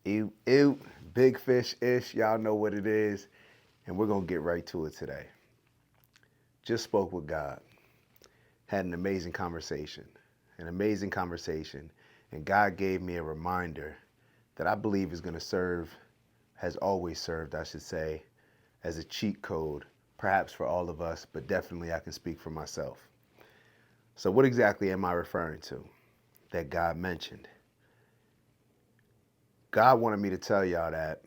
Ew, ew, big fish-ish, y'all know what it is, and we're gonna get right to it today. Just spoke with God, had an amazing conversation, and God gave me a reminder that I believe is gonna serve, has always served, I should say, as a cheat code, perhaps for all of us, but definitely I can speak for myself. So what exactly am I referring to that God mentioned? God wanted me to tell y'all that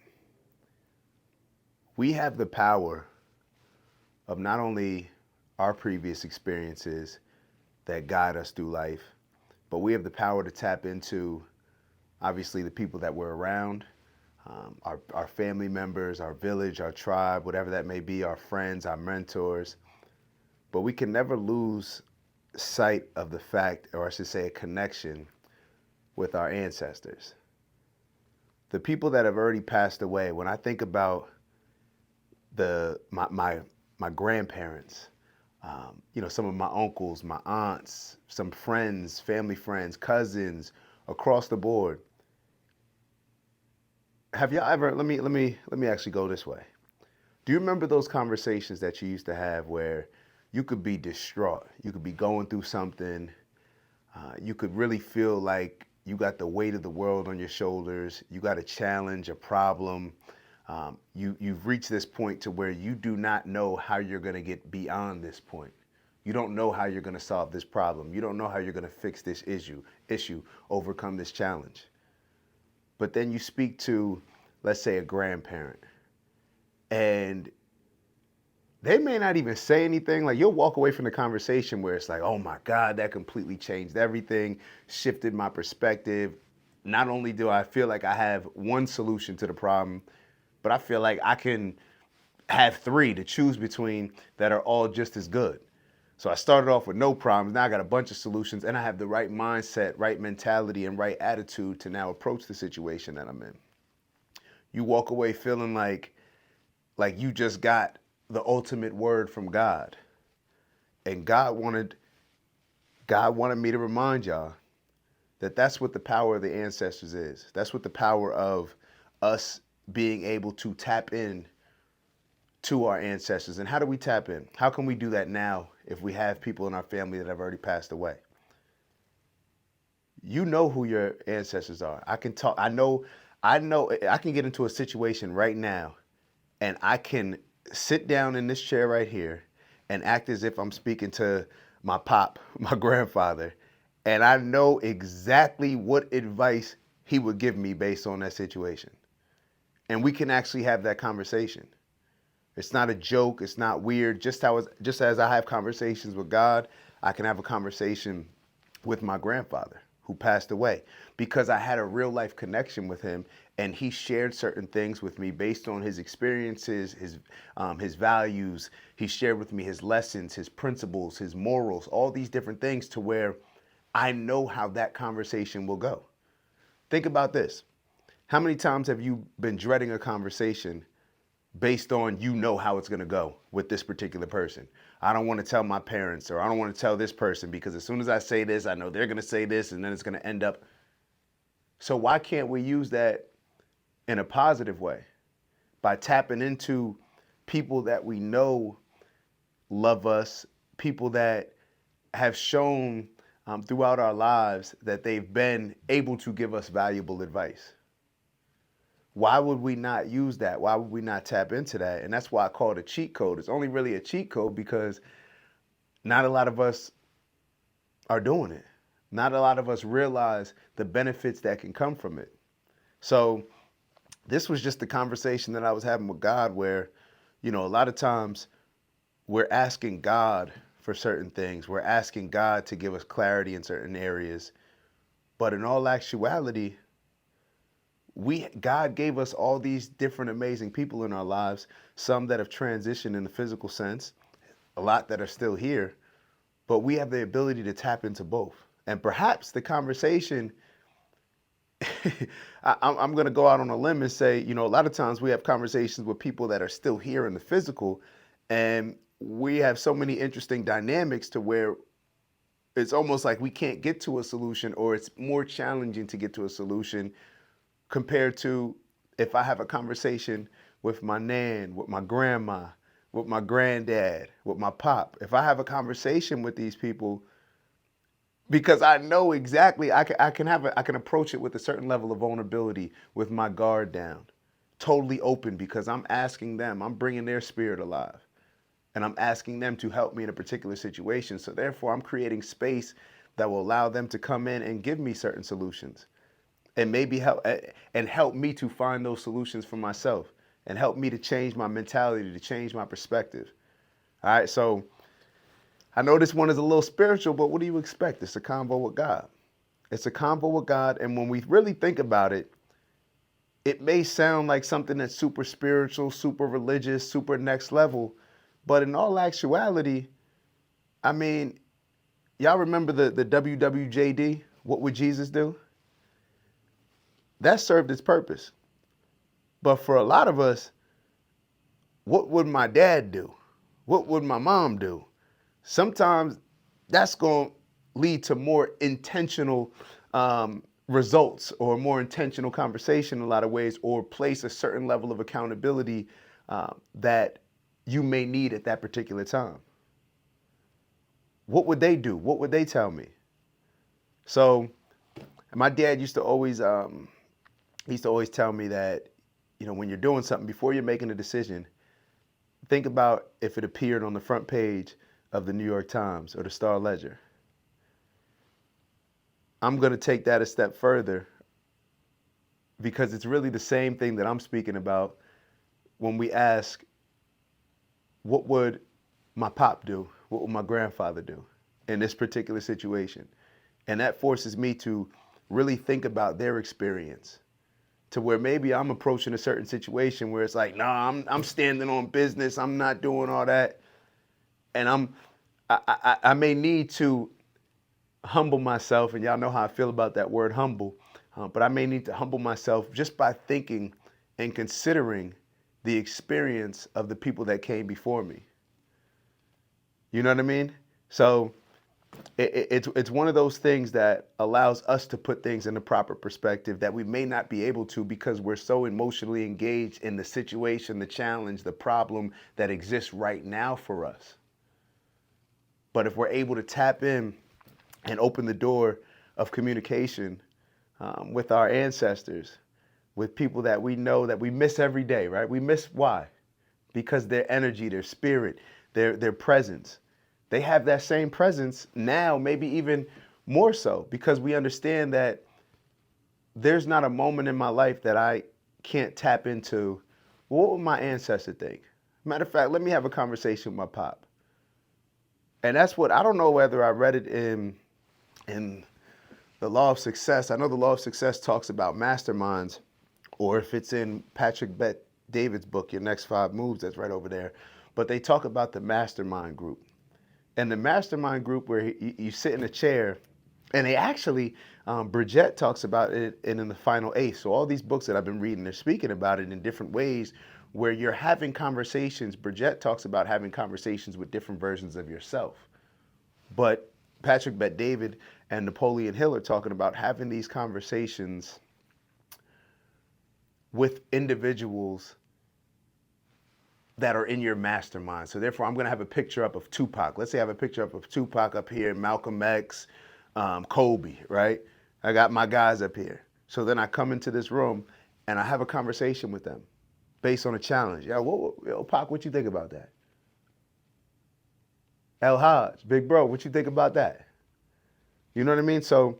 we have the power of not only our previous experiences that guide us through life, but we have the power to tap into obviously the people that we're around, our family members, our village, our tribe, whatever that may be, our friends, our mentors. But we can never lose sight of the fact, or I should say, a connection with our ancestors. The people that have already passed away, when I think about my grandparents, some of my uncles, my aunts, some friends, family friends, cousins, across the board. Have y'all ever? Let me actually go this way. Do you remember those conversations that you used to have where you could be distraught, you could be going through something, you could really feel like you got the weight of the world on your shoulders, you got a challenge, a problem, you've reached this point to where you do not know how you're going to get beyond this point. You don't know how you're going to solve this problem. You don't know how you're going to fix this issue, overcome this challenge. But then you speak to, let's say, a grandparent, and they may not even say anything. Like, you'll walk away from the conversation where it's like, oh my God, that completely changed everything, shifted my perspective. Not only do I feel like I have one solution to the problem, but I feel like I can have three to choose between that are all just as good. So I started off with no problems. Now I got a bunch of solutions, and I have the right mindset, right mentality, and right attitude to now approach the situation that I'm in. You walk away feeling like you just got the ultimate word from God. And God wanted me to remind y'all that that's what the power of the ancestors is. That's what the power of us being able to tap in to our ancestors. And how do we tap in? How can we do that now if we have people in our family that have already passed away? You know who your ancestors are. I can talk. I know I can get into a situation right now and I can sit down in this chair right here and act as if I'm speaking to my pop, my grandfather, and I know exactly what advice he would give me based on that situation. And we can actually have that conversation. It's not a joke, it's not weird. Just as I have conversations with God, I can have a conversation with my grandfather who passed away because I had a real life connection with him, and he shared certain things with me based on his experiences, his values. He shared with me his lessons, his principles, his morals, all these different things to where I know how that conversation will go. Think about this. How many times have you been dreading a conversation based on you know how it's going to go with this particular person? I don't want to tell my parents, or I don't want to tell this person because as soon as I say this, I know they're going to say this, and then it's going to end up. So why can't we use that in a positive way by tapping into people that we know love us, people that have shown throughout our lives that they've been able to give us valuable advice? Why would we not use that? Why would we not tap into that? And that's why I call it a cheat code. It's only really a cheat code because not a lot of us are doing it. Not a lot of us realize the benefits that can come from it. So this was just the conversation that I was having with God where, a lot of times we're asking God for certain things. We're asking God to give us clarity in certain areas. But in all actuality, God gave us all these different amazing people in our lives, some that have transitioned in the physical sense, a lot that are still here, but we have the ability to tap into both. And perhaps the conversation, I'm going to go out on a limb and say, a lot of times we have conversations with people that are still here in the physical, and we have so many interesting dynamics to where it's almost like we can't get to a solution, or it's more challenging to get to a solution compared to if I have a conversation with my nan, with my grandma, with my granddad, with my pop. If I have a conversation with these people, because I know exactly, I can approach it with a certain level of vulnerability, with my guard down, totally open, because I'm asking them, I'm bringing their spirit alive, and I'm asking them to help me in a particular situation. So therefore, I'm creating space that will allow them to come in and give me certain solutions, and maybe help me to find those solutions for myself, and help me to change my mentality, to change my perspective. All right, so I know this one is a little spiritual, but what do you expect? It's a convo with God. It's a convo with God, and when we really think about it, it may sound like something that's super spiritual, super religious, super next level, but in all actuality, I mean, y'all remember the WWJD? What would Jesus do? That served its purpose. But for a lot of us, what would my dad do? What would my mom do? Sometimes that's going to lead to more intentional results, or more intentional conversation in a lot of ways, or place a certain level of accountability that you may need at that particular time. What would they do? What would they tell me? So my dad used to always tell me that, when you're doing something, before you're making a decision, think about if it appeared on the front page of the New York Times or the Star Ledger. I'm going to take that a step further, because it's really the same thing that I'm speaking about when we ask, what would my pop do? What would my grandfather do in this particular situation? And that forces me to really think about their experience, to where maybe I'm approaching a certain situation where it's like, nah, I'm standing on business. I'm not doing all that. And I may need to humble myself, and y'all know how I feel about that word humble, but I may need to humble myself just by thinking and considering the experience of the people that came before me. You know what I mean? So it's one of those things that allows us to put things in the proper perspective that we may not be able to, because we're so emotionally engaged in the situation, the challenge, the problem that exists right now for us. But if we're able to tap in and open the door of communication with our ancestors, with people that we know that we miss every day, right? We miss why? Because their energy, their spirit, their presence. They have that same presence now, maybe even more so, because we understand that there's not a moment in my life that I can't tap into. What would my ancestor think? Matter of fact, let me have a conversation with my pop. And that's what, I don't know whether I read it in the Law of Success. I know the Law of Success talks about masterminds, or if it's in Patrick Bet David's book, Your Next 5 Moves, that's right over there. But they talk about the mastermind group. And the mastermind group, where you sit in a chair, and they actually, Bridget talks about it in The Final Ace. So all these books that I've been reading, they're speaking about it in different ways, where you're having conversations. Bridget talks about having conversations with different versions of yourself. But Patrick Bet David and Napoleon Hill are talking about having these conversations with individuals that are in your mastermind. So therefore, I'm going to have a picture up of Tupac. Let's say I have a picture up of Tupac up here, Malcolm X, Kobe, right? I got my guys up here. So then I come into this room and I have a conversation with them based on a challenge. Yo, Pac, what you think about that? El Hodge, big bro, what you think about that? You know what I mean? So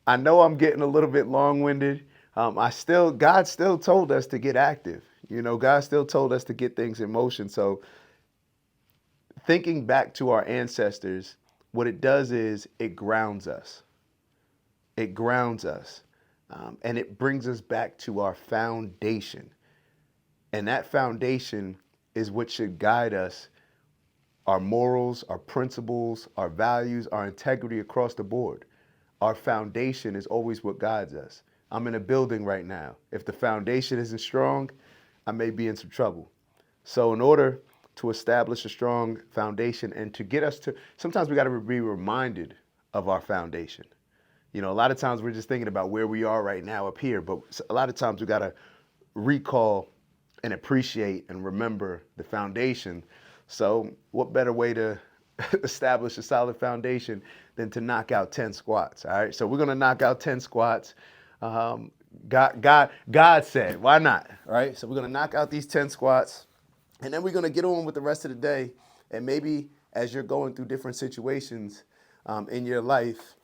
I know I'm getting a little bit long-winded. God still told us to get active. God still told us to get things in motion. So thinking back to our ancestors, what it does is it grounds us. It grounds us. And it brings us back to our foundation. And that foundation is what should guide us, our morals, our principles, our values, our integrity across the board. Our foundation is always what guides us. I'm in a building right now. If the foundation isn't strong, I may be in some trouble. So in order to establish a strong foundation and to get us to, sometimes we got to be reminded of our foundation. You know, a lot of times we're just thinking about where we are right now up here, but a lot of times we got to recall and appreciate and remember the foundation. So, what better way to establish a solid foundation than to knock out 10 squats? All right, so we're gonna knock out 10 squats. God said, why not? All right, so we're gonna knock out these 10 squats, and then we're gonna get on with the rest of the day. And maybe as you're going through different situations in your life,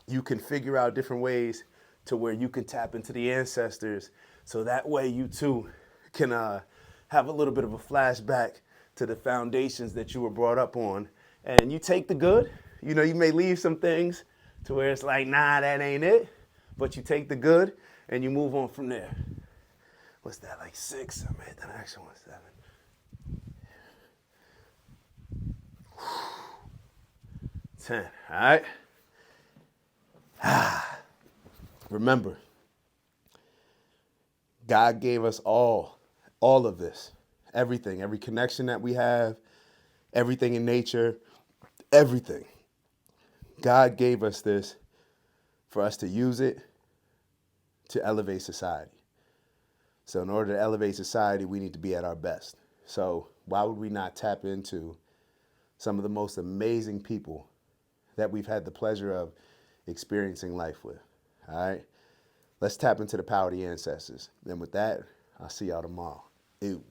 you can figure out different ways to where you can tap into the ancestors, so that way you too can have a little bit of a flashback to the foundations that you were brought up on. And you take the good. You know, you may leave some things to where it's like, nah, that ain't it. But you take the good and you move on from there. What's that, like 6? I made that action one 7. 10, all right? Remember, God gave us all of this, everything, every connection that we have, everything in nature, everything. God gave us this for us to use it to elevate society. So in order to elevate society, we need to be at our best. So why would we not tap into some of the most amazing people that we've had the pleasure of experiencing life with? All right? Let's tap into the power of the ancestors. And with that, I'll see y'all tomorrow. Ew.